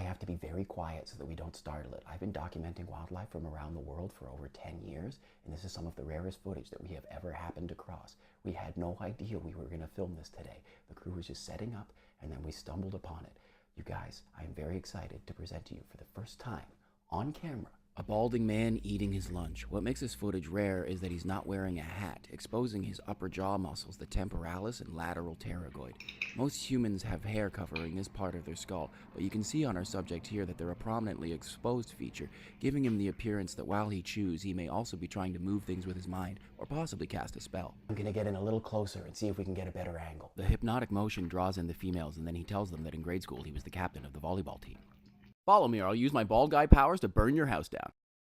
have to be very quiet so that we don't startle it. I've been documenting wildlife from around the world for over 10 years, and this is some of the rarest footage that we have ever happened across. We had no idea we were going to film this today. The crew was just setting up, and then we stumbled upon it. You guys, I am very excited to present to you for the first time, on camera, a balding man eating his lunch. What makes this footage rare is that he's not wearing a hat, exposing his upper jaw muscles, the temporalis and lateral pterygoid. Most humans have hair covering this part of their skull, but you can see on our subject here that they're a prominently exposed feature, giving him the appearance that while he chews, he may also be trying to move things with his mind, or possibly cast a spell. I'm gonna get in a little closer and see if we can get a better angle. The hypnotic motion draws in the females, and then he tells them that in grade school he was the captain of the volleyball team. Follow me or I'll use my bald guy powers to burn your house down.